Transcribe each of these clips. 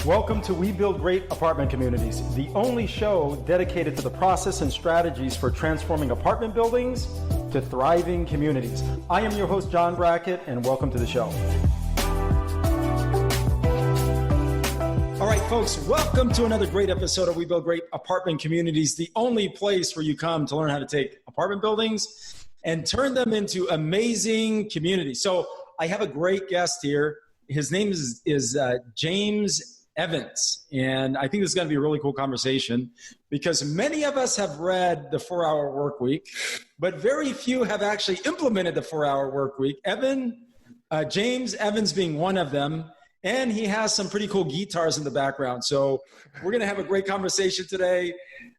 Welcome to We Build Great Apartment Communities, the only show dedicated to the process and strategies for transforming apartment buildings to thriving communities. I am your host, John Brackett, and welcome to the show. All right, folks, welcome to another great episode of We Build Great Apartment Communities, the only place where you come to learn how to take apartment buildings and turn them into amazing communities. So I have a great guest here. His name is James Evans, and I think this is going to be a really cool conversation because many of us have read the 4-Hour Work Week, but very few have actually implemented the 4-Hour Work Week. James Evans being one of them, and he has some pretty cool guitars in the background. So we're going to have a great conversation today.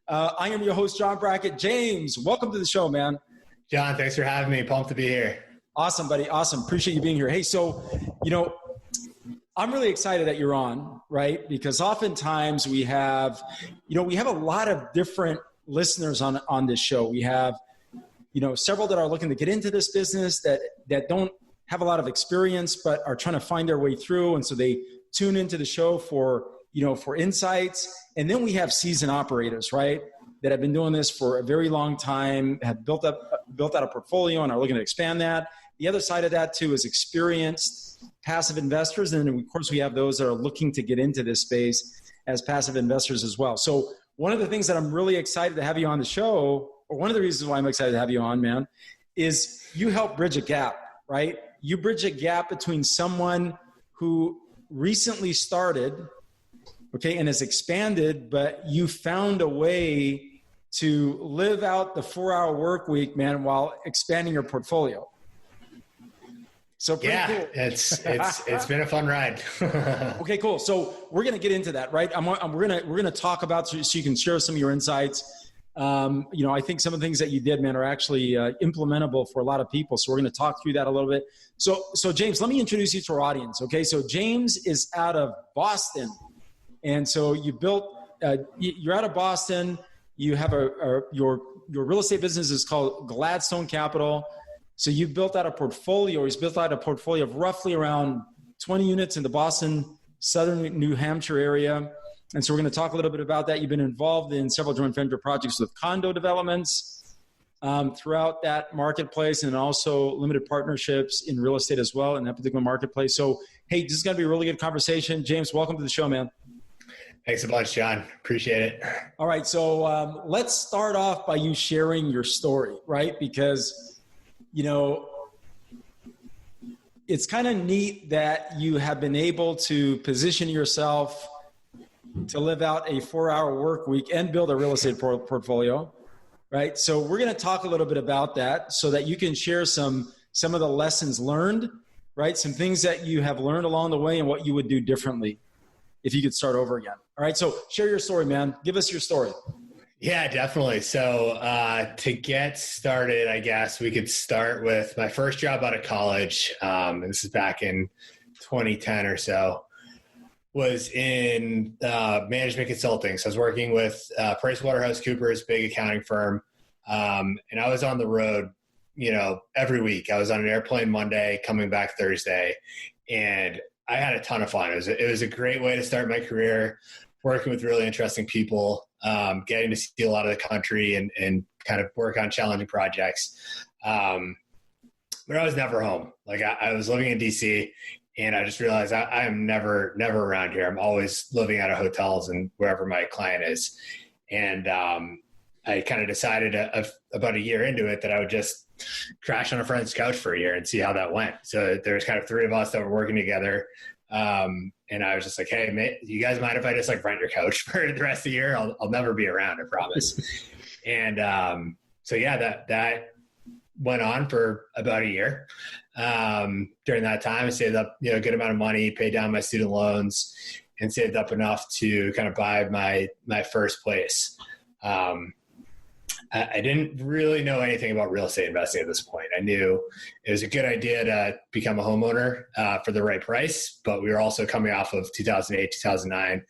I am your host, John Brackett. James, welcome to the show, man. John, thanks for having me. Pumped to be here. Awesome, buddy. Awesome. Appreciate you being here. Hey, so, I'm really excited that you're on, right? Because oftentimes we have a lot of different listeners on this show. We have, several that are looking to get into this business that don't have a lot of experience, but are trying to find their way through. And so they tune into the show for insights. And then we have seasoned operators, right? That have been doing this for a very long time, have built out a portfolio and are looking to expand that. The other side of that too is experienced passive investors. And then of course we have those that are looking to get into this space as passive investors as well. So one of the things that I'm really excited to have you on the show, or one of the reasons why I'm excited to have you on, man, is you help bridge a gap, right? You bridge a gap between someone who recently started, okay, and has expanded, but you found a way to live out the 4-hour work week, man, while expanding your portfolio. So cool. it's been a fun ride. Okay, cool. So we're going to get into that, right? We're going to talk about so you can share some of your insights. I think some of the things that you did, man, are actually implementable for a lot of people. So we're going to talk through that a little bit. So James, let me introduce you to our audience. Okay, so James is out of Boston, and so you're out of Boston. You have your real estate business is called Gladstone Capital. So you built out a portfolio. He's built out a portfolio of roughly around 20 units in the Boston, southern New Hampshire area. And so we're going to talk a little bit about that. You've been involved in several joint venture projects with condo developments throughout that marketplace, and also limited partnerships in real estate as well in that particular marketplace. So, hey, this is going to be a really good conversation. James, welcome to the show, man. Thanks a bunch, John. Appreciate it. All right. So let's start off by you sharing your story, right? Because it's kind of neat that you have been able to position yourself to live out a 4-hour work week and build a real estate portfolio, right? So we're going to talk a little bit about that so that you can share some of the lessons learned, right? Some things that you have learned along the way and what you would do differently if you could start over again. All right. So share your story, man. Give us your story. Yeah, definitely. So to get started, I guess we could start with my first job out of college. This is back in 2010 or so, was in management consulting. So I was working with PricewaterhouseCoopers, big accounting firm. And I was on the road, every week. I was on an airplane Monday, coming back Thursday. And I had a ton of fun. It was a great way to start my career, working with really interesting people, getting to see a lot of the country and kind of work on challenging projects. But I was never home. Like I was living in DC, and I just realized I am never around here. I'm always living out of hotels and wherever my client is. And I kind of decided about a year into it that I would just crash on a friend's couch for a year and see how that went. So there was kind of 3 of us that were working together. And I was just like, hey, mate, you guys mind if I just rent your couch for the rest of the year? I'll never be around, I promise. And so yeah, that went on for about a year. During that time, I saved up a good amount of money, paid down my student loans, and saved up enough to kind of buy my first place. I didn't really know anything about real estate investing at this point. I knew it was a good idea to become a homeowner for the right price, but we were also coming off of 2008, 2009,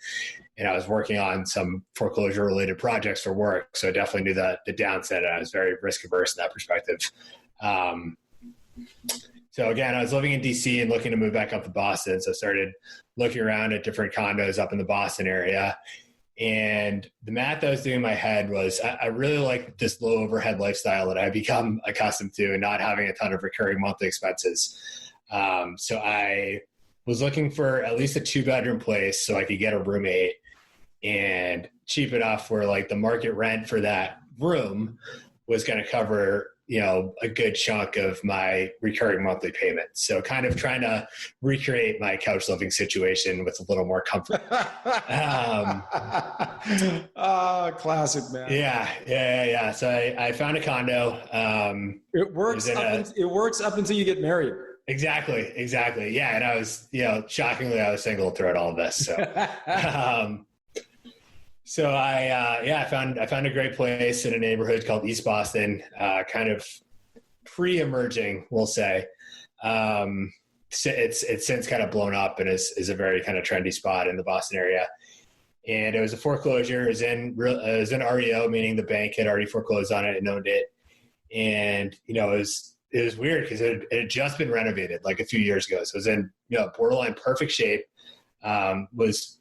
and I was working on some foreclosure-related projects for work, so I definitely knew the downside, and I was very risk-averse in that perspective. So again, I was living in DC and looking to move back up to Boston. So I started looking around at different condos up in the Boston area. And the math I was doing in my head was I really like this low overhead lifestyle that I've become accustomed to and not having a ton of recurring monthly expenses. So I was looking for at least a 2-bedroom place so I could get a roommate and cheap enough where like the market rent for that room was going to cover, a good chunk of my recurring monthly payments. So kind of trying to recreate my couch living situation with a little more comfort. Classic, man. Yeah. So I found a condo. It works up until you get married. Exactly. Yeah. And I was, shockingly, I was single throughout all of this. So, I found a great place in a neighborhood called East Boston, kind of pre-emerging, we'll say. It's since kind of blown up and is a very kind of trendy spot in the Boston area. And it was a foreclosure. It was in REO, meaning the bank had already foreclosed on it and owned it. And, it was weird because it had just been renovated like a few years ago. So it was in, borderline perfect shape, was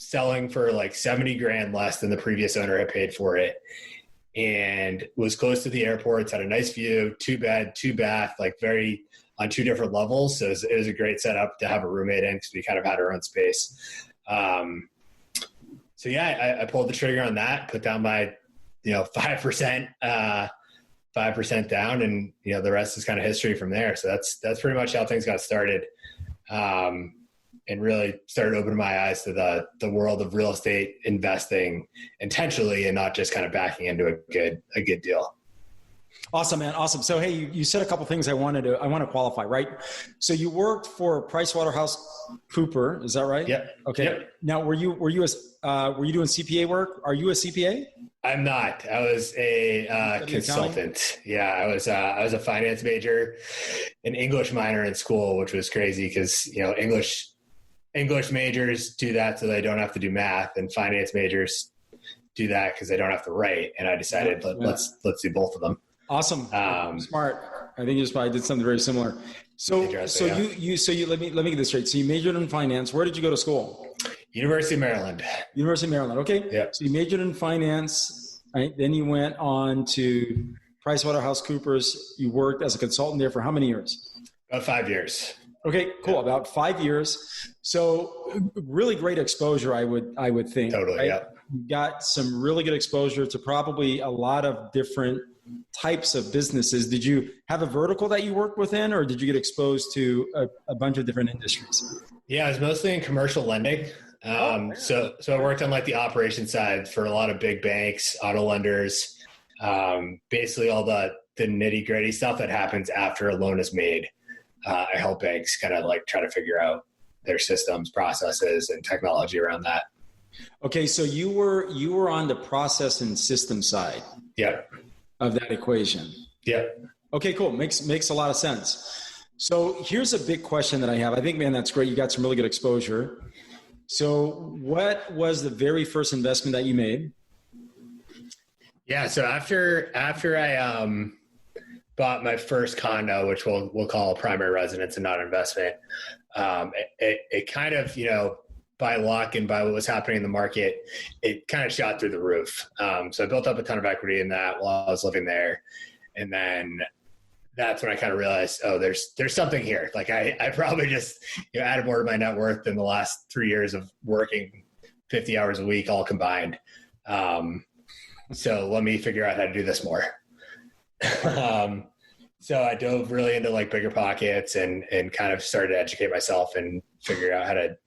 selling for like $70,000 less than the previous owner had paid for it, and was close to the airports, had a nice view, 2-bed, 2-bath, like very on 2 different levels. So it was a great setup to have a roommate in because we kind of had our own space. I pulled the trigger on that, put down my, 5% down, and, the rest is kind of history from there. So that's pretty much how things got started. And really started opening my eyes to the world of real estate investing intentionally and not just kind of backing into a good deal. Awesome, man. Awesome. So, hey, you said a couple things I want to qualify, right? So you worked for PricewaterhouseCoopers, is that right? Yep. Okay. Yep. Now, were you doing CPA work? Are you a CPA? I'm not. I was a consultant. Accounting? Yeah, I was a finance major, an English minor in school, which was crazy because English majors do that so they don't have to do math, and finance majors do that because they don't have to write. And I decided let's do both of them. Awesome. Smart. I think you just probably did something very similar. So let me get this straight. So you majored in finance. Where did you go to school? University of Maryland. University of Maryland. Okay. Yeah. So you majored in finance, right? Then you went on to PricewaterhouseCoopers. You worked as a consultant there for how many years? About 5 years. Okay, cool. Yeah. About 5 years. So really great exposure, I would think. Totally. Right? Yeah. You got some really good exposure to probably a lot of different types of businesses. Did you have a vertical that you worked within, or did you get exposed to a bunch of different industries? Yeah, I was mostly in commercial lending. So I worked on like the operation side for a lot of big banks, auto lenders, basically all the nitty gritty stuff that happens after a loan is made. I help banks kind of like try to figure out their systems, processes, and technology around that. Okay, so you were on the process and system side. Yeah. Of that equation. Yeah. Okay, cool. Makes a lot of sense. So here's a big question that I have. I think, man, that's great. You got some really good exposure. So what was the very first investment that you made? Yeah. So after I bought my first condo, which we'll call a primary residence and not an investment, it kind of, by luck and by what was happening in the market, it kind of shot through the roof. So I built up a ton of equity in that while I was living there. And then that's when I kind of realized, there's something here. Like I probably just added more to my net worth than the last 3 years of working 50 hours a week all combined. So let me figure out how to do this more. So I dove really into like bigger pockets and kind of started to educate myself and figure out how to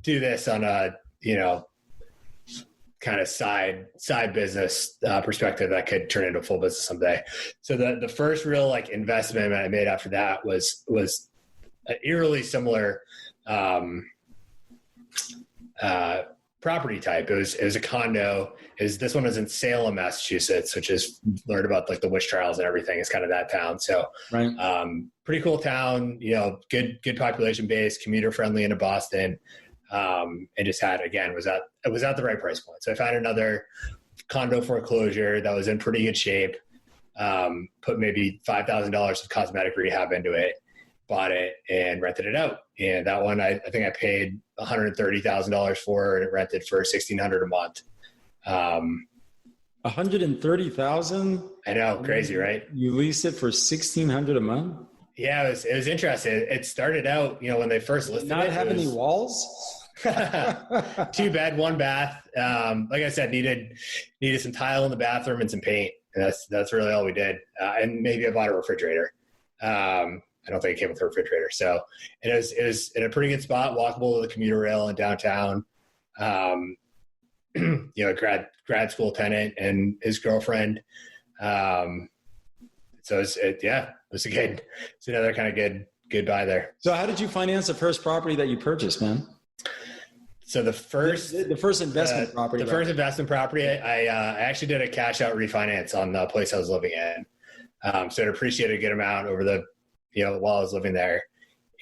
do this on a, kind of side business perspective that could turn into a full business someday. So the first real like investment I made after that was an eerily similar property type. It was a condo. This one was in Salem, Massachusetts, which is learned about like the witch trials and everything. It's kind of that town. So right. Pretty cool town, good population base, commuter friendly into Boston. And just it was at the right price point. So I found another condo foreclosure that was in pretty good shape. put maybe $5,000 of cosmetic rehab into it, bought it and rented it out. And that one, I think I paid $130,000 for, and it rented for $1,600 a month. 130,000. I know, crazy, right? You leased it for 1,600 a month. Yeah, it was interesting. It started out, when they first listed Not it. have any walls. 2 bed, 1 bath. Like I said, needed some tile in the bathroom and some paint. And that's really all we did. And maybe I bought a refrigerator. I don't think it came with a refrigerator. So it was in a pretty good spot, walkable to the commuter rail in downtown. Grad school tenant and his girlfriend. So it's another kind of good buy there. So how did you finance the first property that you purchased, man? So the first investment property. The first investment property, I actually did a cash out refinance on the place I was living in. So it appreciated a good amount over while I was living there,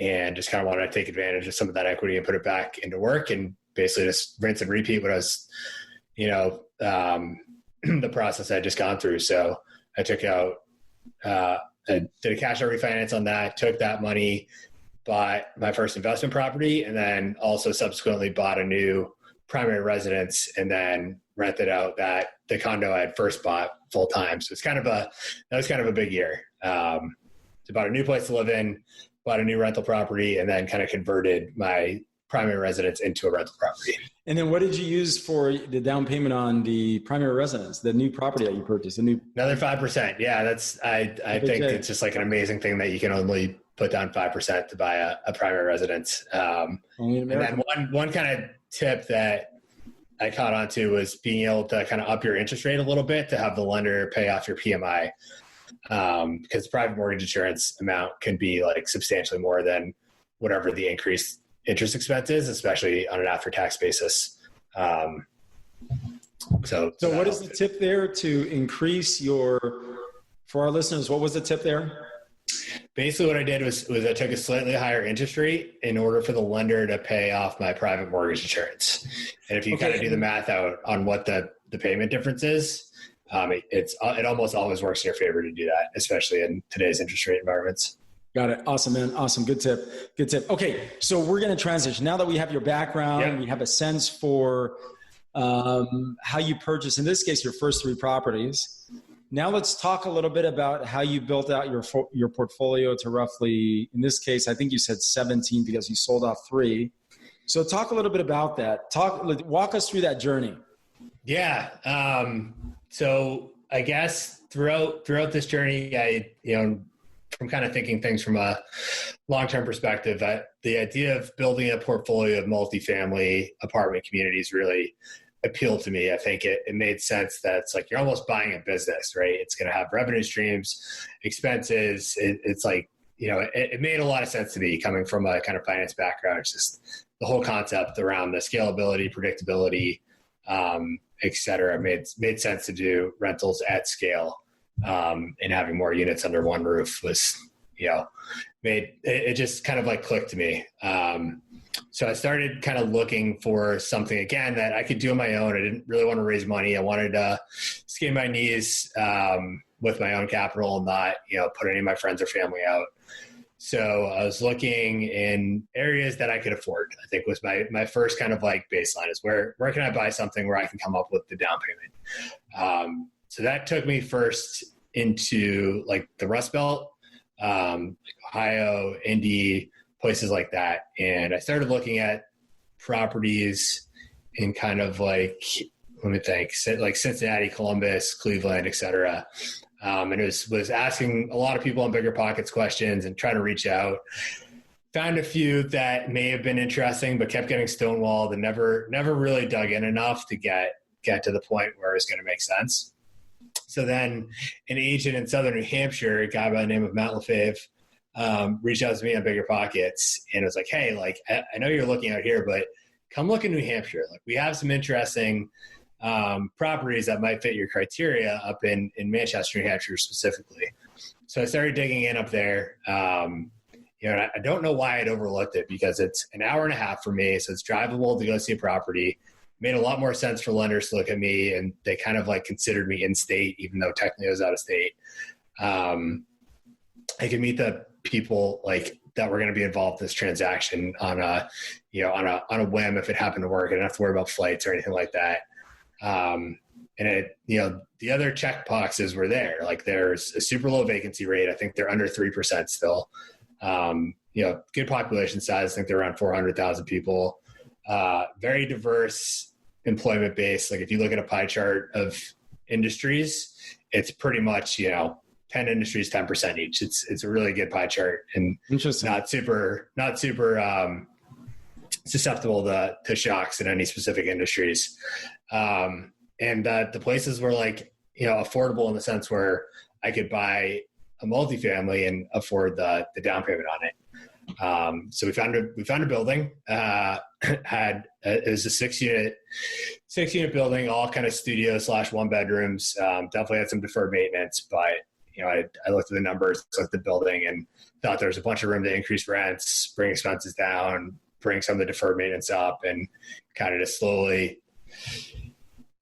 and just kind of wanted to take advantage of some of that equity and put it back into work, and basically just rinse and repeat what I was, the process I had just gone through. So I took out, I did a cash out refinance on that, took that money, bought my first investment property, and then also subsequently bought a new primary residence, and then rented out the condo I had first bought full time. So that was kind of a big year. So bought a new place to live in, bought a new rental property, and then kind of converted my primary residence into a rental property. And then what did you use for the down payment on the primary residence, the new property that you purchased? Another 5%. Yeah, I think it's just like an amazing thing that you can only put down 5% to buy a primary residence. And then one kind of tip that I caught on to was being able to kind of up your interest rate a little bit to have the lender pay off your PMI. Because the private mortgage insurance amount can be like substantially more than whatever the increased interest expense is, especially on an after-tax basis. So what is the tip there to increase for our listeners, what was the tip there? Basically what I did was I took a slightly higher interest rate in order for the lender to pay off my private mortgage insurance. And if you kind of do the math out on what the payment difference is, it almost always works in your favor to do that, especially in today's interest rate environments. Got it. Awesome, man. Awesome. Good tip. Okay. So we're going to transition. Now that we have your background, we have a sense for how you purchased, in this case, your first 3 properties. Now let's talk a little bit about how you built out your portfolio to roughly, in this case, I think you said 17 because you sold off 3. So talk a little bit about that. Walk us through that journey. Yeah. So I guess throughout this journey, from kind of thinking things from a long-term perspective, the idea of building a portfolio of multifamily apartment communities really appealed to me. I think it made sense that it's like you're almost buying a business, right? It's going to have revenue streams, expenses. It's like, it made a lot of sense to me coming from a kind of finance background. It's just the whole concept around the scalability, predictability, et cetera, made sense to do rentals at scale. And having more units under one roof was, it just kind of like clicked to me. So I started kind of looking for something again that I could do on my own. I didn't really want to raise money. I wanted to skin my knees with my own capital and not, put any of my friends or family out. So I was looking in areas that I could afford, I think was my first kind of like baseline is where can I buy something where I can come up with the down payment? So that took me first into like the Rust Belt, Ohio, Indy, places like that. And I started looking at properties in kind of like, let me think, like Cincinnati, Columbus, Cleveland, et cetera. And it was asking a lot of people on Bigger Pockets questions and trying to reach out. Found a few that may have been interesting, but kept getting stonewalled and never really dug in enough to get to the point where it was going to make sense. So then an agent in Southern New Hampshire, a guy by the name of Matt Lefebvre, reached out to me on Bigger Pockets and was like, hey, like, I know you're looking out here, but come look in New Hampshire. Like we have some interesting properties that might fit your criteria up in Manchester, New Hampshire specifically. So I started digging in up there. I don't know why I'd overlooked it because it's an hour and a half for me. So it's drivable to go see a property. made a lot more sense for lenders to look at me, and they kind of like considered me in state, even though technically I was out of state. I could meet the people like that were going to be involved in this transaction on a whim if it happened to work. I didn't have to worry about flights or anything like that. And it, the other check boxes were there. Like there's a super low vacancy rate. I think they're under 3% still. Good population size. I think they're around 400,000 people. Very diverse employment base. Like if you look at a pie chart of industries, it's pretty much, 10 industries, 10% each. It's a really good pie chart, and not super susceptible to shocks in any specific industries. And the places were like, affordable in the sense where I could buy a multifamily and afford the down payment on it. So we found a building, it was a six unit building, all kind of studio / one bedrooms. Definitely had some deferred maintenance, but I looked at the numbers, looked at the building, and thought there was a bunch of room to increase rents, bring expenses down, bring some of the deferred maintenance up, and kind of just slowly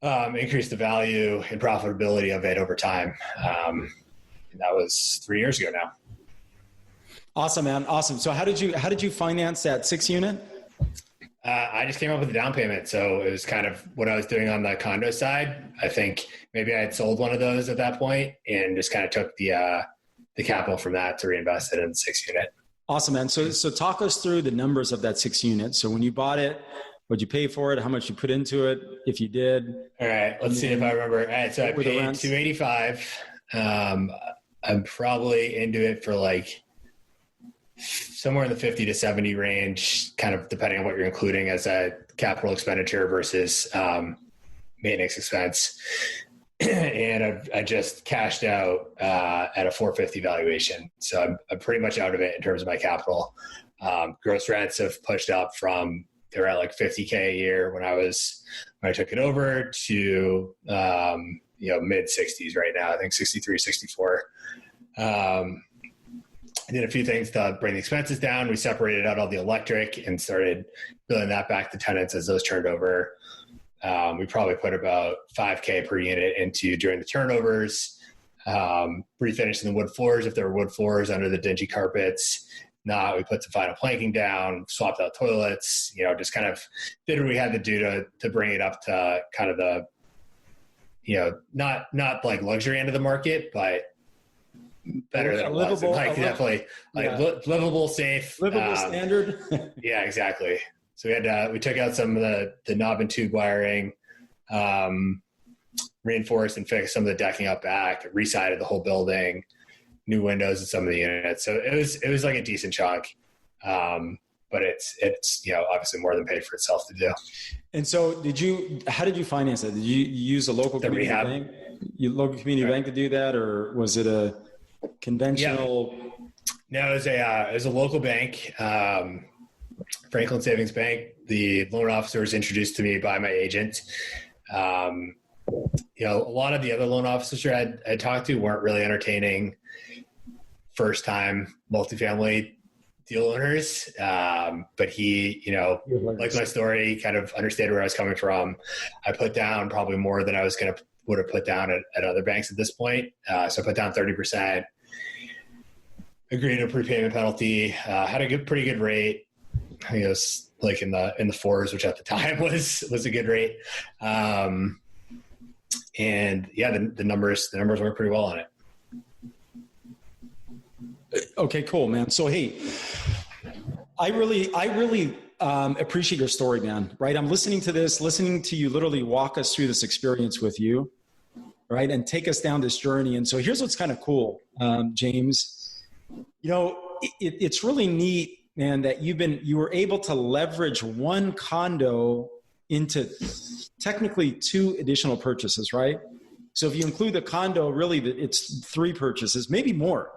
increase the value and profitability of it over time. And that was 3 years ago now. Awesome, man. Awesome. So how did you finance that 6 unit? I just came up with a down payment. So it was kind of what I was doing on the condo side. I think maybe I had sold one of those at that point and just kind of took the capital from that to reinvest it in the 6 unit. Awesome, man. So talk us through the numbers of that 6 unit. So when you bought it, what'd you pay for it? How much you put into it, if you did? All right. Let's see if I remember. All right. So I paid $285. I'm probably into it for like somewhere in the 50 to 70 range, kind of depending on what you're including as a capital expenditure versus maintenance expense. And I just cashed out at a 450 valuation. So I'm pretty much out of it in terms of my capital. Gross rents have pushed up from, they were at like $50K a year when I took it over to, mid 60s right now. I think 63, 64. I did a few things to bring the expenses down. We separated out all the electric and started billing that back to tenants as those turned over. We probably put about $5K per unit into during the turnovers, refinishing the wood floors if there were wood floors under the dingy carpets. We put some final planking down, swapped out toilets, just kind of did what we had to do to bring it up to kind of the, not like luxury end of the market, but better than it was. Definitely livable, safe, livable standard. Yeah, exactly. So we took out some of the knob and tube wiring, reinforced and fixed some of the decking up back, re-sided the whole building, new windows in some of the units. So it was like a decent chunk. But it's obviously more than paid for itself to do. And so how did you finance it? Did you use a local community bank? Local community bank to do that, or was it a conventional? No, it was a local bank, Franklin Savings Bank. The loan officer was introduced to me by my agent. A lot of the other loan officers I talked to weren't really entertaining first time multifamily deal owners. But he, liked my story, kind of understood where I was coming from. I put down probably more than I would have put down at other banks at this point. So I put down 30%, agreed to a prepayment penalty, had a pretty good rate. I think it was like in the fours, which at the time was a good rate. And yeah, the numbers work pretty well on it. Okay, cool, man. So, hey, I really appreciate your story, man. Right. I'm listening to you literally walk us through this experience with you, right. And take us down this journey. And so here's what's kind of cool, James, it's really neat, man, that you were able to leverage one condo into technically 2 additional purchases, right? So if you include the condo, really it's 3 purchases, maybe more.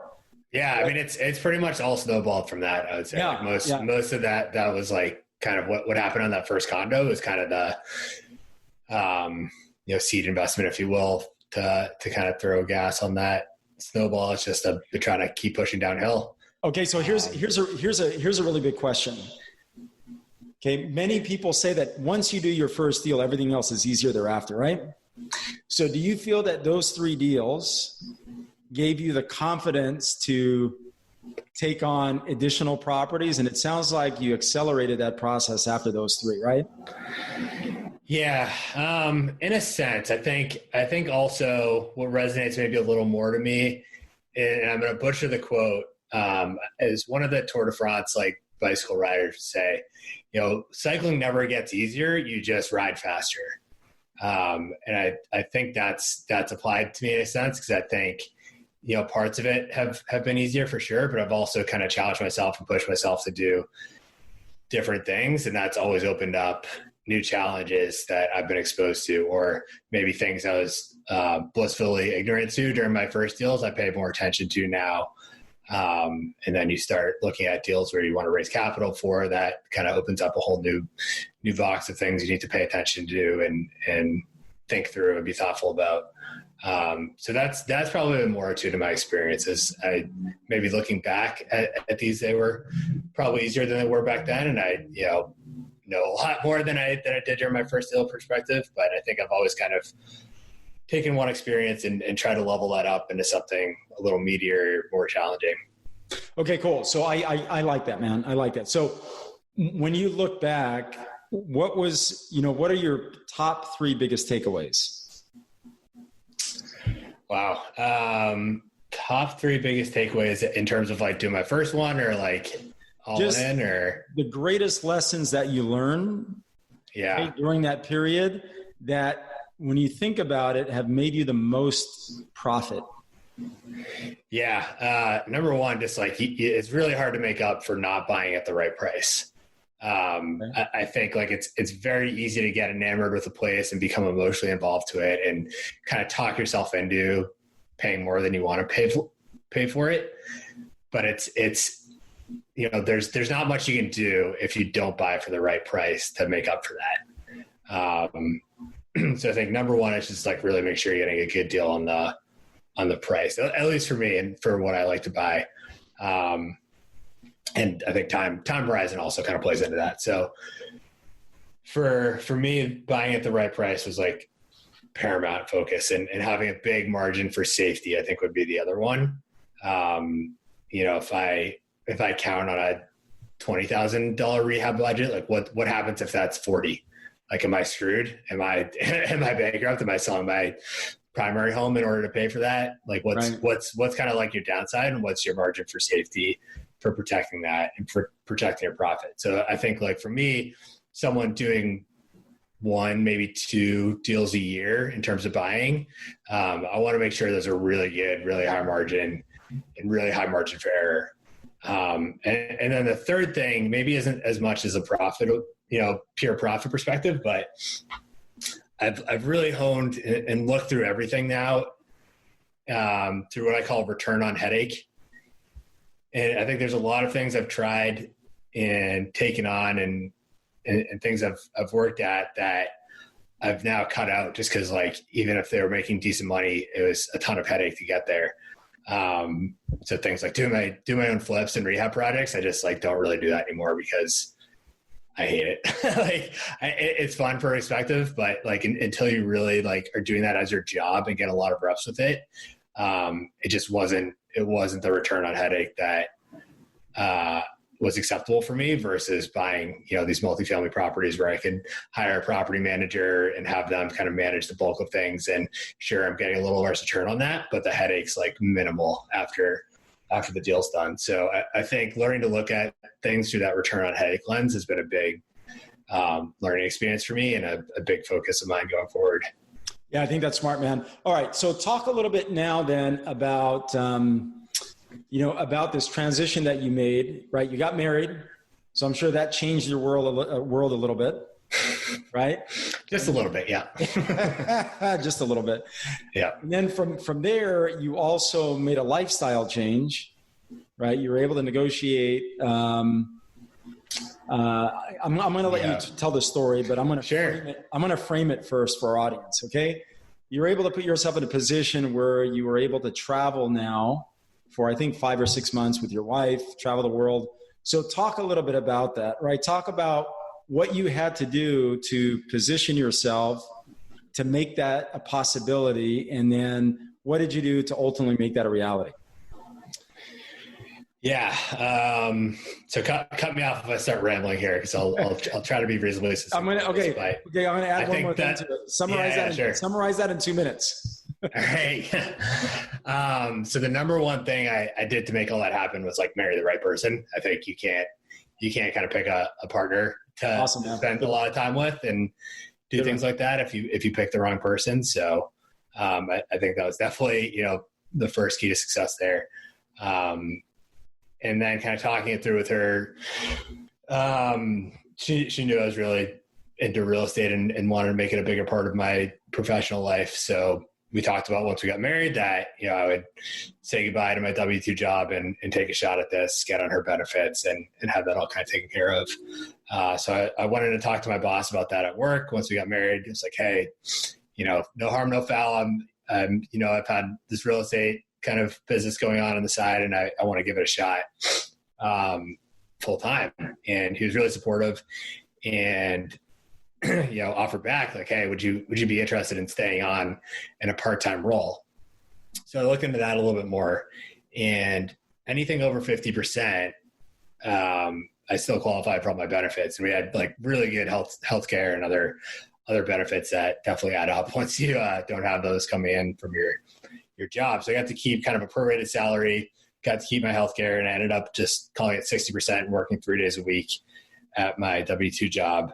Yeah, I mean, it's pretty much all snowballed from that, I would say. Yeah, most of that was like kind of what happened on that first condo was kind of the seed investment, if you will, to kind of throw gas on that snowball. It's just to try to keep pushing downhill. Okay, so here's a really big question. Okay. Many people say that once you do your first deal, everything else is easier thereafter, right? So do you feel that those 3 deals gave you the confidence to take on additional properties? And it sounds like you accelerated that process after those 3, right? Yeah. In a sense, I think also what resonates maybe a little more to me, and I'm going to butcher the quote, is one of the Tour de France, like bicycle riders say, cycling never gets easier. You just ride faster. And I think that's applied to me in a sense, because I think, parts of it have been easier for sure, but I've also kind of challenged myself and pushed myself to do different things. And that's always opened up new challenges that I've been exposed to, or maybe things I was blissfully ignorant to during my first deals, I pay more attention to now. And then you start looking at deals where you want to raise capital for, that kind of opens up a whole new box of things you need to pay attention to and think through and be thoughtful about. So that's probably the more to my experiences. I maybe looking back at these, they were probably easier than they were back then. And I, know a lot more than I did during my first deal perspective, but I think I've always kind of taken one experience and try to level that up into something a little meatier, more challenging. Okay, cool. So I like that, man. I like that. So when you look back, what are your top 3 biggest takeaways? Wow. Top 3 biggest takeaways in terms of like doing my first one, or like all just in, or the greatest lessons that you learn during that period that, when you think about it, have made you the most profit? Yeah. Number one, just like it's really hard to make up for not buying at the right price. I think like it's very easy to get enamored with a place and become emotionally involved to it and kind of talk yourself into paying more than you want to pay for it. But it's there's not much you can do if you don't buy for the right price to make up for that. So I think number one is just like really make sure you're getting a good deal on the price, at least for me and for what I like to buy. And I think time horizon also kind of plays into that. So for me, buying at the right price was like paramount focus, and having a big margin for safety, I think, would be the other one. If I count on a $20,000 rehab budget, like what happens if that's 40? Like, am I screwed? Am I bankrupt? Am I selling my primary home in order to pay for that? Like what's kind of like your downside, and what's your margin for safety for protecting that and for protecting your profit? So I think like for me, someone doing 1, maybe 2 deals a year in terms of buying, I want to make sure those are really good, really high margin, and really high margin for error. And then the third thing maybe isn't as much as a profit, pure profit perspective, but I've really honed and looked through everything now, through what I call return on headache. And I think there's a lot of things I've tried and taken on and things I've worked at that I've now cut out, just because like, even if they were making decent money, it was a ton of headache to get there. So things like do my own flips and rehab projects, I just like don't really do that anymore because I hate it. It's fun for perspective, but like until you really like are doing that as your job and get a lot of reps with it, it wasn't the return on headache that was acceptable for me versus buying, these multifamily properties where I could hire a property manager and have them kind of manage the bulk of things. And sure, I'm getting a little less return on that, but the headache's like minimal after the deal's done. So I think learning to look at things through that return on headache lens has been a big learning experience for me and a big focus of mine going forward. Yeah, I think that's smart, man. All right. So talk a little bit now then about, about this transition that you made, right? You got married. So I'm sure that changed your world a little bit, right? Just a little bit. Yeah. Just a little bit. Yeah. And then from there, you also made a lifestyle change, right? You were able to negotiate. I'm going to let you tell the story, but I'm going to frame it first for our audience. Okay. You were able to put yourself in a position where you were able to travel now for, I think, 5 or 6 months with your wife, travel the world. So talk a little bit about that, right? Talk about what you had to do to position yourself to make that a possibility, and then what did you do to ultimately make that a reality? Yeah. So cut me off if I start rambling here, because I'll try to be reasonably succinct. I'm gonna add one more thing to it. Summarize that in 2 minutes. All right. So the number one thing I did to make all that happen was like marry the right person. I think you can't kind of pick a partner to spend a lot of time with and do things like that if you pick the wrong person. So I think that was definitely, the first key to success there. And then kind of talking it through with her, she knew I was really into real estate and wanted to make it a bigger part of my professional life. So we talked about once we got married that, I would say goodbye to my W-2 job and take a shot at this, get on her benefits and have that all kind of taken care of. So I wanted to talk to my boss about that at work. Once we got married, it's like, hey, no harm, no foul. I've had this real estate kind of business going on the side, and I want to give it a shot full time. And he was really supportive and, offered back like, hey, would you be interested in staying on in a part-time role? So I looked into that a little bit more, and anything over 50%, I still qualify for all my benefits. And we had like really good healthcare and other benefits that definitely add up once you don't have those coming in from your job. So I got to keep kind of a prorated salary, got to keep my healthcare, and I ended up just calling it 60% and working 3 days a week at my W-2 job.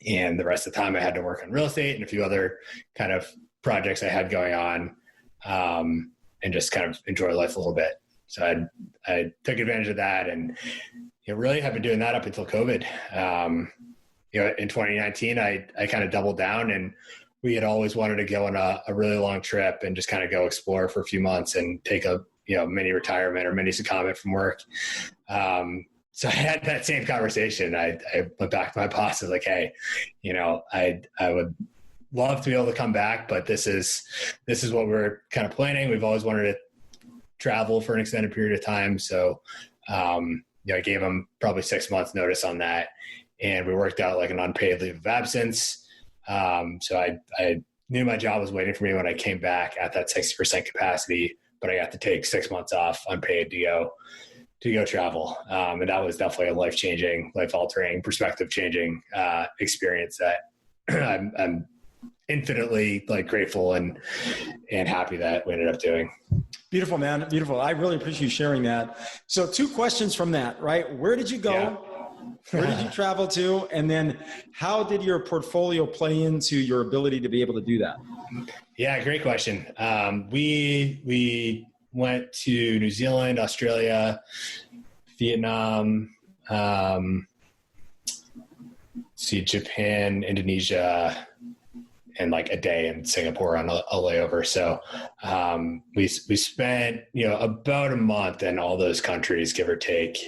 And the rest of the time I had to work on real estate and a few other kind of projects I had going on, and just kind of enjoy life a little bit. So I took advantage of that, and really have been doing that up until COVID. In 2019, I kind of doubled down, and we had always wanted to go on a really long trip and just kind of go explore for a few months and take a mini retirement or mini secondment from work. So I had that same conversation. I went back to my boss and was like, hey, I would love to be able to come back, but this is what we're kind of planning. We've always wanted to travel for an extended period of time. So, I gave him probably 6 months notice on that, and we worked out like an unpaid leave of absence. So I knew my job was waiting for me when I came back at that 60% capacity, but I got to take 6 months off unpaid to go travel. And that was definitely a life-changing, life-altering, perspective-changing experience that I'm infinitely grateful and happy that we ended up doing. Beautiful, man. Beautiful. I really appreciate you sharing that. So 2 questions from that, right? Where did you go? Yeah. Where did you travel to? And then how did your portfolio play into your ability to be able to do that? Yeah, great question. We went to New Zealand, Australia, Vietnam, Japan, Indonesia, and like a day in Singapore on a layover. So we spent about a month in all those countries, give or take.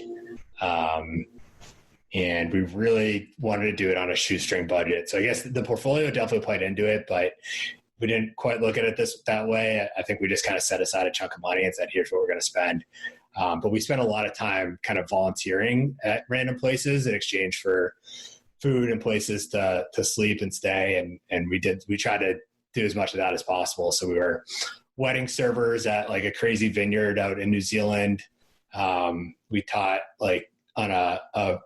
And we really wanted to do it on a shoestring budget. So I guess the portfolio definitely played into it, but we didn't quite look at it that way. I think we just kind of set aside a chunk of money and said, here's what we're going to spend. But we spent a lot of time kind of volunteering at random places in exchange for food and places to sleep and stay. And we tried to do as much of that as possible. So we were wedding servers at like a crazy vineyard out in New Zealand. We taught on a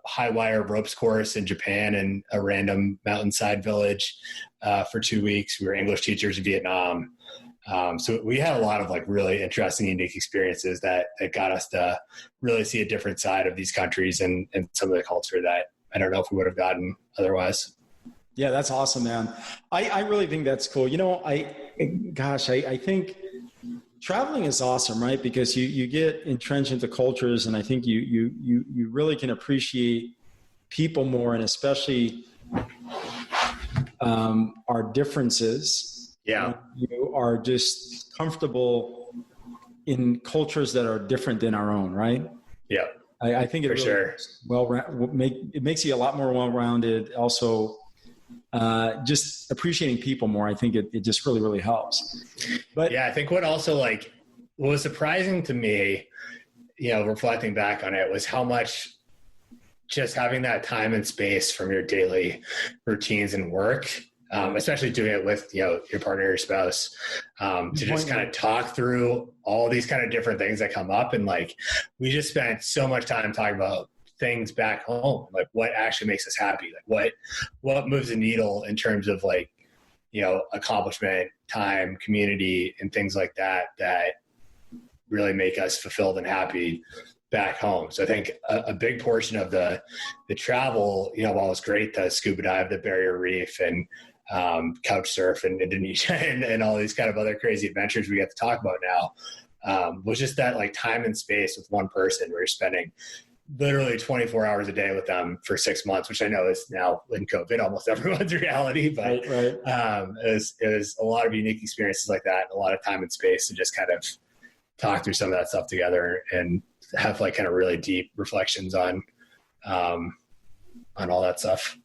high wire ropes course in Japan in a random mountainside village for 2 weeks. We were English teachers in Vietnam. So we had a lot of really interesting, unique experiences that got us to really see a different side of these countries and some of the culture that I don't know if we would have gotten otherwise. Yeah, that's awesome, man. I really think that's cool. I think traveling is awesome, right? Because you get entrenched into cultures, and I think you really can appreciate people more, and especially our differences. Yeah, you are just comfortable in cultures that are different than our own, right? Yeah, I think it really sure. It makes you a lot more well-rounded. Also, just appreciating people more. I think it just really, really helps. But yeah, I think what also what was surprising to me, reflecting back on it, was how much just having that time and space from your daily routines and work, especially doing it with, your partner, your spouse, to just kind of talk through all these kind of different things that come up. And like, we just spent so much time talking about things back home, like what actually makes us happy, like what moves the needle in terms of like, accomplishment, time, community, and things like that really make us fulfilled and happy back home. So I think a big portion of the travel, while it's great, the scuba dive, the barrier reef, and couch surf in Indonesia and all these kind of other crazy adventures we get to talk about now, was just that like time and space with one person where you're spending literally 24 hours a day with them for 6 months, which I know is now in COVID almost everyone's reality, but right. It was a lot of unique experiences like that, and a lot of time and space to just kind of talk through some of that stuff together and have like kind of really deep reflections on all that stuff.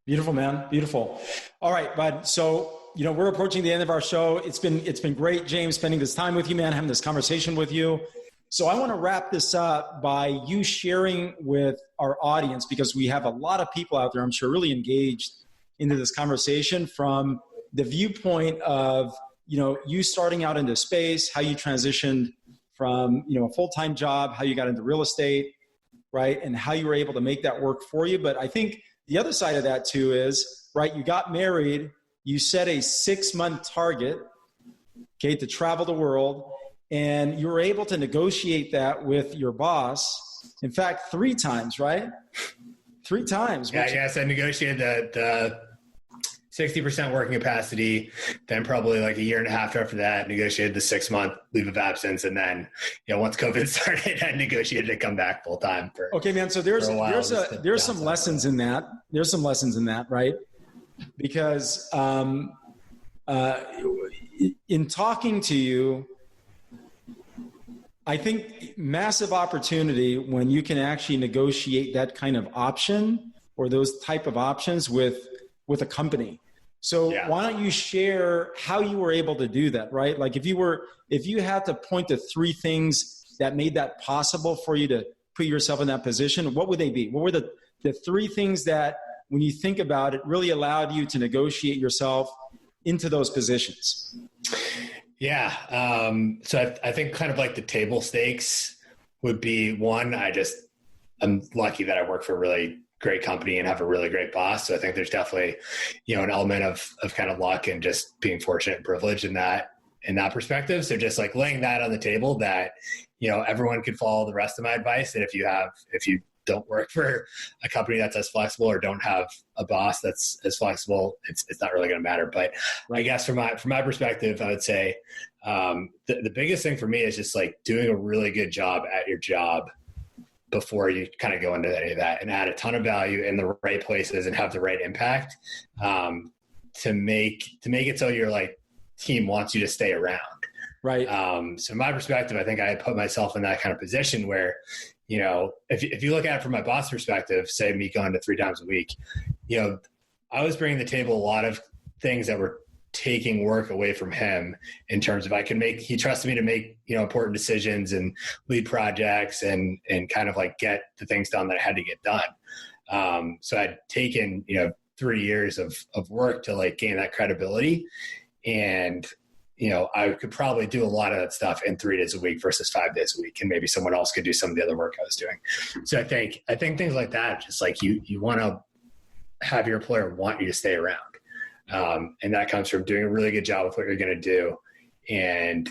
Beautiful, man. Beautiful. All right, bud. So, we're approaching the end of our show. It's been great, James, spending this time with you, man, having this conversation with you. So I want to wrap this up by you sharing with our audience, because we have a lot of people out there, I'm sure, really engaged into this conversation from the viewpoint of, you starting out into space, how you transitioned from, a full-time job, how you got into real estate, right? And how you were able to make that work for you. But I think the other side of that too is, right, you got married, you set a 6-month target, okay, to travel the world. And you were able to negotiate that with your boss. In fact, 3 times, right? 3 times. Yeah, yes. I negotiated the 60% working capacity. Then probably like a year and a half after that, negotiated the 6-month leave of absence. And then, once COVID started, I negotiated to come back full time. Okay, man. So there's some lessons in that. There's some lessons in that, right? Because in talking to you, I think massive opportunity when you can actually negotiate that kind of option or those type of options with a company. So why don't you share how you were able to do that, right? Like if you had to point to 3 things that made that possible for you to put yourself in that position, what would they be? What were the 3 things that, when you think about it, really allowed you to negotiate yourself into those positions? Yeah. So I think kind of like the table stakes would be one. I'm lucky that I work for a really great company and have a really great boss. So I think there's definitely, an element of kind of luck and just being fortunate and privileged in that perspective. So just like laying that on the table that, everyone could follow the rest of my advice. And if you don't work for a company that's as flexible or don't have a boss that's as flexible, it's not really going to matter. But I guess from my perspective, I would say the biggest thing for me is just like doing a really good job at your job before you kind of go into any of that, and add a ton of value in the right places and have the right impact to make it so your like team wants you to stay around. Right. So from my perspective, I think I put myself in that kind of position where, if you look at it from my boss perspective, say me going to 3 times a week, I was bringing to the table a lot of things that were taking work away from him in terms of he trusted me to make, important decisions and lead projects and kind of like get the things done that I had to get done. So I'd taken, 3 years of work to like gain that credibility, and I could probably do a lot of that stuff in 3 days a week versus 5 days a week. And maybe someone else could do some of the other work I was doing. So I think things like that, just like you want to have your employer want you to stay around. And that comes from doing a really good job with what you're going to do and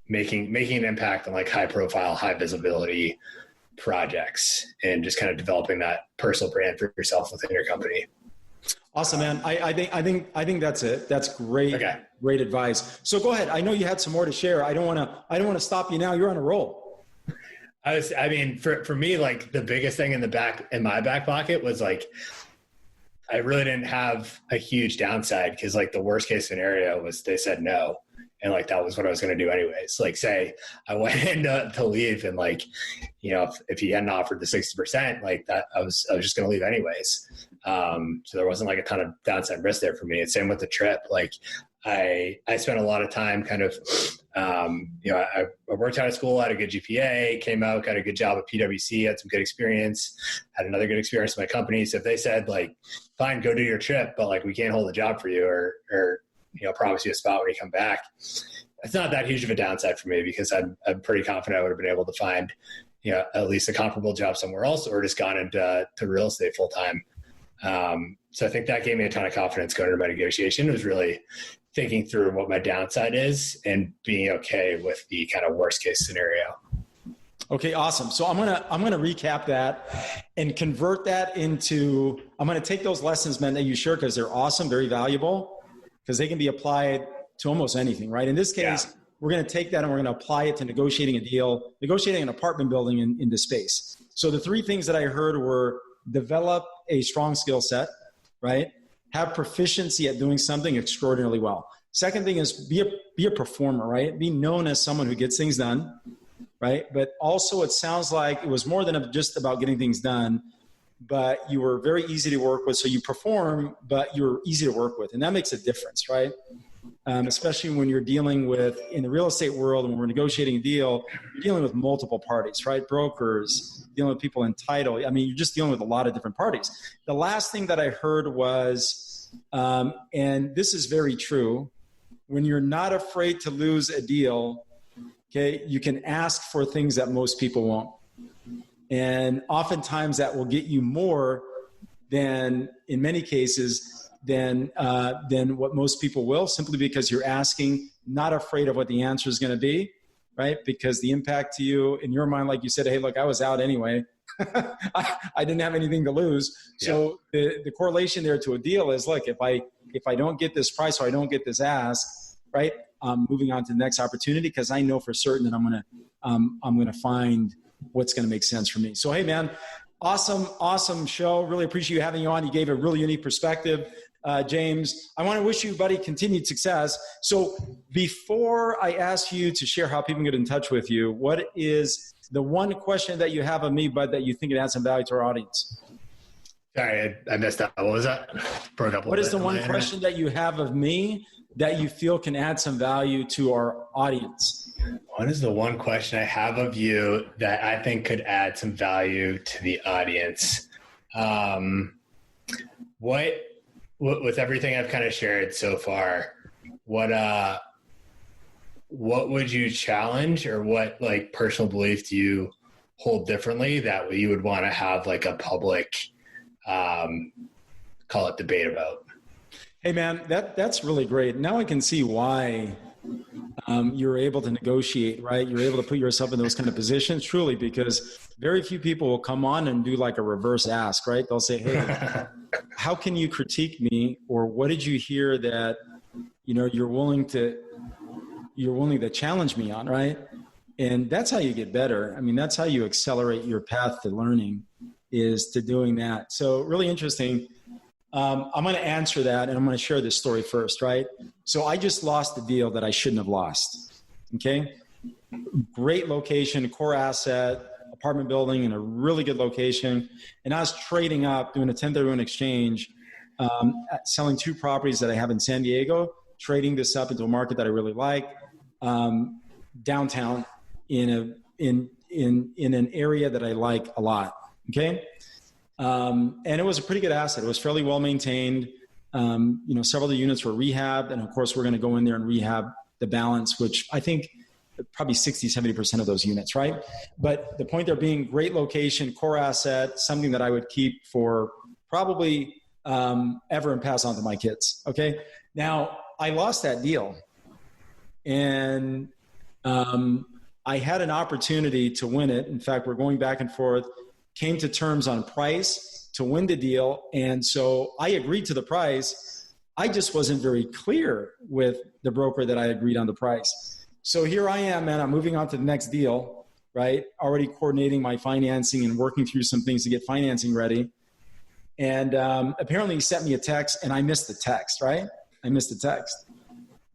making an impact on like high profile, high visibility projects, and just kind of developing that personal brand for yourself within your company. Awesome, man. I think that's it. That's great. Okay. Great advice. So go ahead. I know you had some more to share. I don't want to stop you now. You're on a roll. For me, like the biggest thing in my back pocket was like, I really didn't have a huge downside, because like the worst case scenario was they said no. And like, that was what I was going to do anyways. Like say I went in to leave, and like, if he hadn't offered the 60%, like that, I was just going to leave anyways. So there wasn't like a ton of downside risk there for me. And same with the trip. Like I spent a lot of time kind of I worked out of school, had a good GPA, came out, got a good job at PwC, had some good experience, had another good experience in my company. So if they said like, fine, go do your trip, but like, we can't hold a job for you or promise you a spot when you come back, it's not that huge of a downside for me because I'm pretty confident I would have been able to find, at least a comparable job somewhere else or just gone into real estate full time. So I think that gave me a ton of confidence going into my negotiation. It was really thinking through what my downside is and being okay with the kind of worst case scenario. Okay, awesome. So I'm gonna recap that and convert that into, I'm gonna take those lessons, man, that you shared because they're awesome, very valuable, because they can be applied to almost anything, right? In this case, we're gonna take that and we're gonna apply it to negotiating a deal, negotiating an apartment building in the space. So the three things that I heard were develop a strong skill set, right? Have proficiency at doing something extraordinarily well. Second thing is be a performer, right? Be known as someone who gets things done, right? But also it sounds like it was more than just about getting things done, but you were very easy to work with. So you perform, but you're easy to work with. And that makes a difference, right? Especially when you're dealing with, in the real estate world, when we're negotiating a deal, you're dealing with multiple parties, right? Brokers, dealing with people in title. I mean, you're just dealing with a lot of different parties. The last thing that I heard was, and this is very true, when you're not afraid to lose a deal, okay, you can ask for things that most people won't. And oftentimes that will get you more than, in many cases, than what most people will, simply because you're asking, not afraid of what the answer is going to be, right? Because the impact to you, in your mind, like you said, hey, look, I was out anyway. I didn't have anything to lose. Yeah. So the correlation there to a deal is, look, if I don't get this price or I don't get this ask, right, I'm moving on to the next opportunity because I know for certain that I'm gonna find what's gonna make sense for me. So hey, man, awesome show. Really appreciate you having you on. You gave a really unique perspective. James, I want to wish you, buddy, continued success. So before I ask you to share how people can get in touch with you, what is the one question that you have of me, bud, that you think it adds some value to our audience? Sorry, I messed up. What was that? Broke up. What is the one question that you have of me that you feel can add some value to our audience? What is the one question I have of you that I think could add some value to the audience? With everything I've kind of shared so far, what would you challenge, or what like personal belief do you hold differently that you would want to have like a public, call it debate about? Hey man, that's really great. Now I can see why you're able to negotiate, right? You're able to put yourself in those kind of positions, truly, because very few people will come on and do like a reverse ask, right? They'll say, hey, how can you critique me? Or what did you hear that, you're willing to challenge me on, right? And that's how you get better. I mean, that's how you accelerate your path to learning, is to doing that. So really interesting. I'm going to answer that, and I'm going to share this story first, right? So I just lost a deal that I shouldn't have lost. Okay. Great location, core asset, apartment building in a really good location. And I was trading up, doing a 1031 exchange, selling two properties that I have in San Diego, trading this up into a market that I really like, downtown in an area that I like a lot. Okay. And it was a pretty good asset. It was fairly well maintained. Several of the units were rehabbed. And of course, we're going to go in there and rehab the balance, which I think probably 60, 70% of those units, right? But the point there being, great location, core asset, something that I would keep for probably ever and pass on to my kids. Okay. Now I lost that deal, and I had an opportunity to win it. In fact, we're going back and forth, came to terms on price to win the deal. And so I agreed to the price. I just wasn't very clear with the broker that I agreed on the price. So here I am, man, I'm moving on to the next deal, right? Already coordinating my financing and working through some things to get financing ready. And apparently he sent me a text, and I missed the text, right? I missed the text.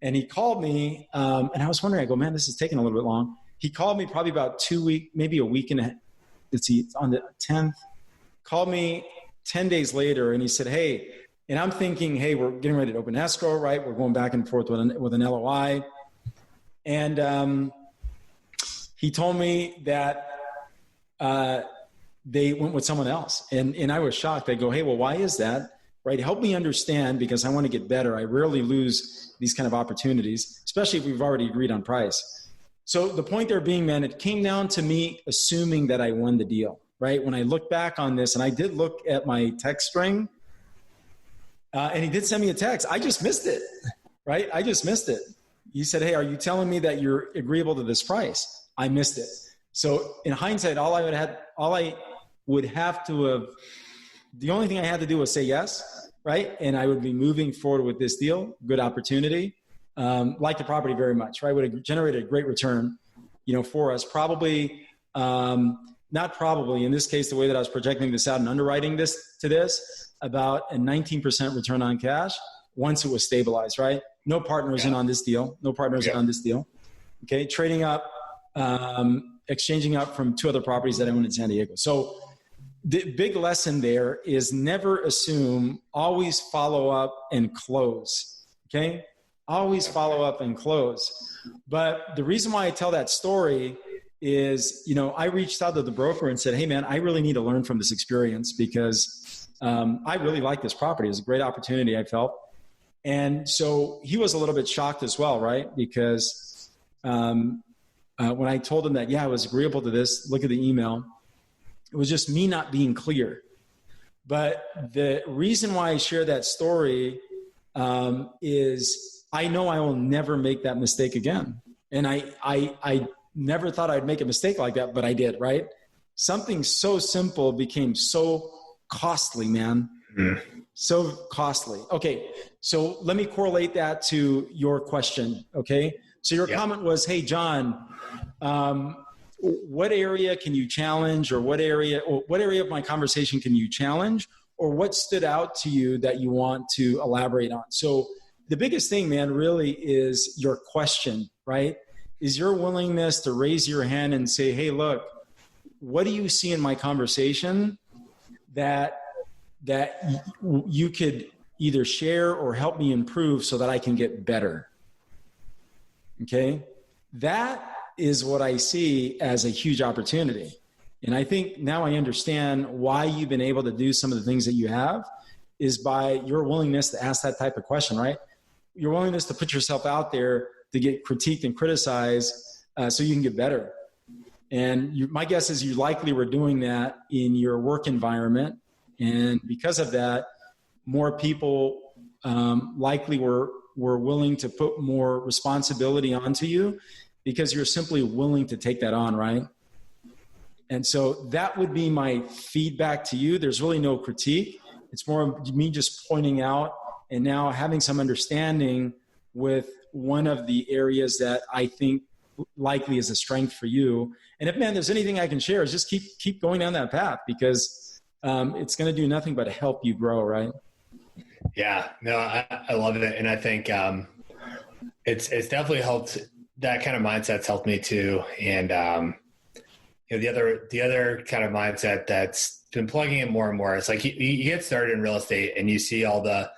And he called me, and I was wondering, I go, man, this is taking a little bit long. He called me probably about 2 weeks, maybe a week and a half. It's on the 10th, called me 10 days later, and he said, hey, and I'm thinking, hey, we're getting ready to open escrow, right? We're going back and forth with an LOI. And he told me that they went with someone else. And I was shocked. They go, hey, well, why is that? Right? Help me understand, because I want to get better. I rarely lose these kind of opportunities, especially if we've already agreed on price. So the point there being, man, it came down to me assuming that I won the deal, right? When I look back on this, and I did look at my text string, and he did send me a text. I just missed it, right? I just missed it. He said, hey, are you telling me that you're agreeable to this price? I missed it. So in hindsight, the only thing I had to do was say yes, right? And I would be moving forward with this deal, good opportunity, like the property very much, right? Would have generated a great return, for us. Probably, not probably, in this case, the way that I was projecting this out and underwriting this, about a 19% return on cash once it was stabilized, right? No partners in on this deal. Okay, trading up, exchanging up from 2 other properties that I own in San Diego. So the big lesson there is never assume, always follow up and close. Okay? Always follow up and close. But the reason why I tell that story is, I reached out to the broker and said, hey man, I really need to learn from this experience because I really like this property. It was a great opportunity, I felt. And so he was a little bit shocked as well, right? Because when I told him that, I was agreeable to this, look at the email, it was just me not being clear. But the reason why I share that story is I know I will never make that mistake again. And I never thought I'd make a mistake like that, but I did, right? Something so simple became so costly, man. So costly. Okay, so let me correlate that to your question, okay? So your comment was, hey, John, what area can you challenge, or what area of my conversation can you challenge, or what stood out to you that you want to elaborate on? So the biggest thing, man, really is your question, right? Is your willingness to raise your hand and say, hey, look, what do you see in my conversation that you could either share or help me improve so that I can get better? Okay? That is what I see as a huge opportunity. And I think now I understand why you've been able to do some of the things that you have is by your willingness to ask that type of question, right? Your willingness to put yourself out there to get critiqued and criticized so you can get better. And my guess is you likely were doing that in your work environment. And because of that, more people likely were willing to put more responsibility onto you because you're simply willing to take that on, right? And so that would be my feedback to you. There's really no critique. It's more of me just pointing out and now having some understanding with one of the areas that I think likely is a strength for you. And if, man, there's anything I can share, is just keep going down that path because it's going to do nothing but help you grow, right? Yeah, no, I love it. And I think it's definitely helped. That kind of mindset's helped me too. And, the other kind of mindset that's been plugging in more and more, it's like you get started in real estate and you see all the,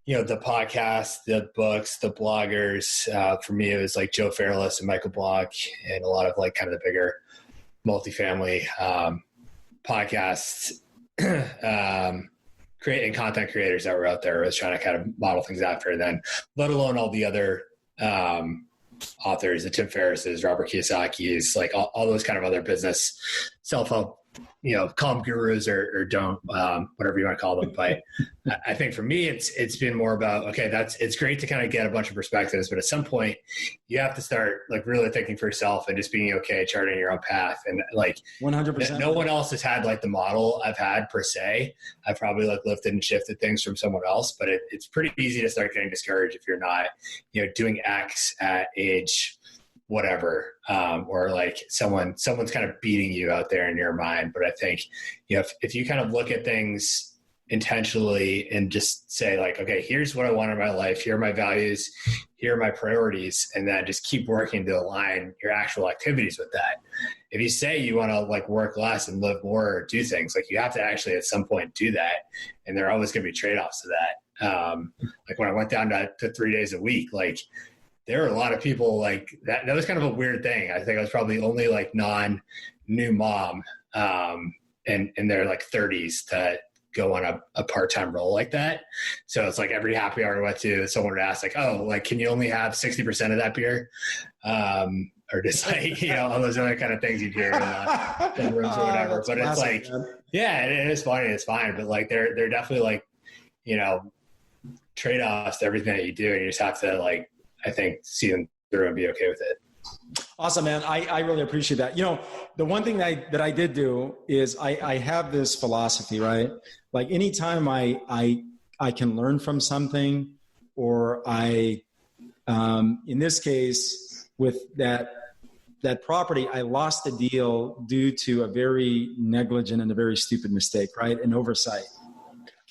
the podcasts, the books, the bloggers. For me, it was like Joe Fairless and Michael Block and a lot of like kind of the bigger multifamily podcasts, creating content creators that were out there. I was trying to kind of model things after, and then let alone all the other authors, the Tim Ferriss's, Robert Kiyosaki's, like all those kind of other business self-help, call them gurus or don't, whatever you want to call them. But I think for me, it's been more about, okay, it's great to kind of get a bunch of perspectives, but at some point you have to start like really thinking for yourself and just being okay, charting your own path. And like 100%, no one else has had like the model I've had per se. I've probably like lifted and shifted things from someone else, but it's pretty easy to start getting discouraged if you're not, doing X at age whatever, or like someone's kind of beating you out there in your mind. But I think, if you kind of look at things intentionally and just say like, okay, here's what I want in my life. Here are my values. Here are my priorities. And then just keep working to align your actual activities with that. If you say you want to like work less and live more or do things, like you have to actually at some point do that. And there are always going to be trade-offs to that. Like when I went down to 3 days a week, like, there were a lot of people like that. That was kind of a weird thing. I think I was probably the only like non-new mom in their like 30s to go on a part-time role like that. So it's like every happy hour I went to, someone would ask like, oh, like, can you only have 60% of that beer? Or just like, all those other kind of things you'd hear in rooms or whatever. But it's like, yeah, it is funny. It's fine. But like, they're definitely like, trade-offs to everything that you do. And you just have to like, I think, see them through and be okay with it. Awesome, man. I really appreciate that. The one thing that I did do is I have this philosophy, right? Like anytime I can learn from something, or in this case with that property, I lost the deal due to a very negligent and a very stupid mistake, right? An oversight.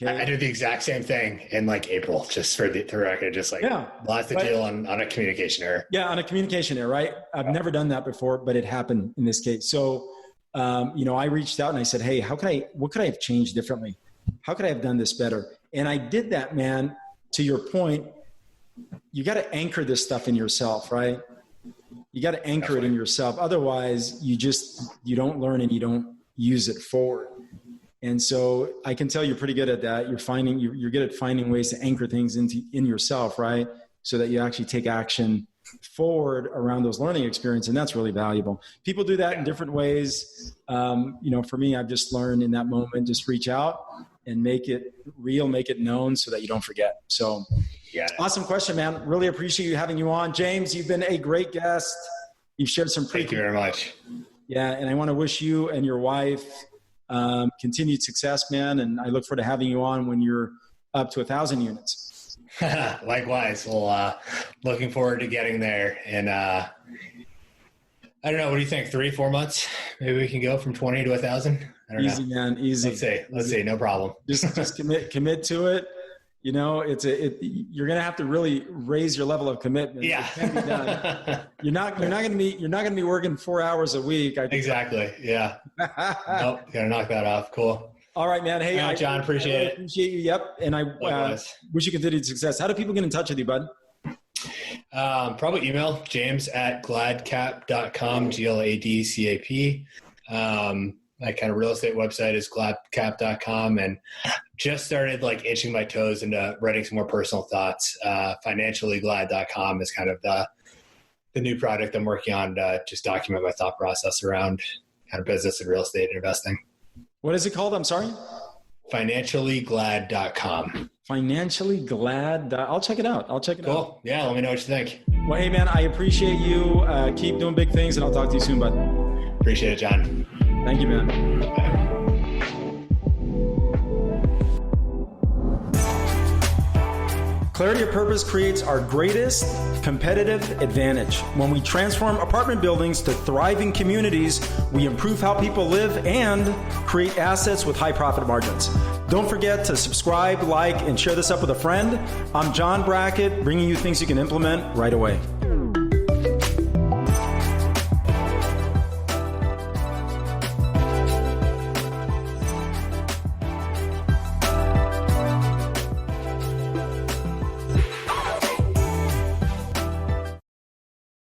Okay. I did the exact same thing in like April, just for the record, just like lost the deal on a communication error. Yeah, on a communication error, right? I've never done that before, but it happened in this case. So, I reached out and I said, hey, what could I have changed differently? How could I have done this better? And I did that, man. To your point, you got to anchor this stuff in yourself, right? You got to anchor it in yourself. Otherwise, you don't learn and you don't use it forward. And so I can tell you're pretty good at that. You're good at finding ways to anchor things in yourself, right? So that you actually take action forward around those learning experiences. And that's really valuable. People do that in different ways. For me, I've just learned in that moment, just reach out and make it real, make it known so that you don't forget. So awesome question, man. Really appreciate you having you on. James, you've been a great guest. You've shared some Thank you very much. Yeah. And I want to wish you and your wife continued success, man. And I look forward to having you on when you're up to 1,000 units. Likewise. Well, looking forward to getting there. And I don't know. What do you think? 3-4 months? Maybe we can go from 20 to 1,000. Easy, man. Easy. Let's see. No problem. Just commit to it. You're going to have to really raise your level of commitment. Yeah. It can be done. You're not going to be working 4 hours a week. Exactly. Yeah. Nope. Got to knock that off. Cool. All right, man. Hey, John, appreciate it. Appreciate you. Yep. And I wish you continued success. How do people get in touch with you, bud? Probably email james@gladcap.com, GLADCAP. My kind of real estate website is gladcap.com, and just started like itching my toes into writing some more personal thoughts. Financiallyglad.com is kind of the new project I'm working on to just document my thought process around kind of business and real estate and investing. What is it called? I'm sorry? Financiallyglad.com. Financiallyglad. I'll check it out. Cool. Yeah. Let me know what you think. Well, hey man, I appreciate you. Keep doing big things and I'll talk to you soon, bud. Appreciate it, John. Thank you, man. Bye. Clarity of purpose creates our greatest competitive advantage. When we transform apartment buildings to thriving communities, we improve how people live and create assets with high profit margins. Don't forget to subscribe, like, and share this up with a friend. I'm John Brackett, bringing you things you can implement right away.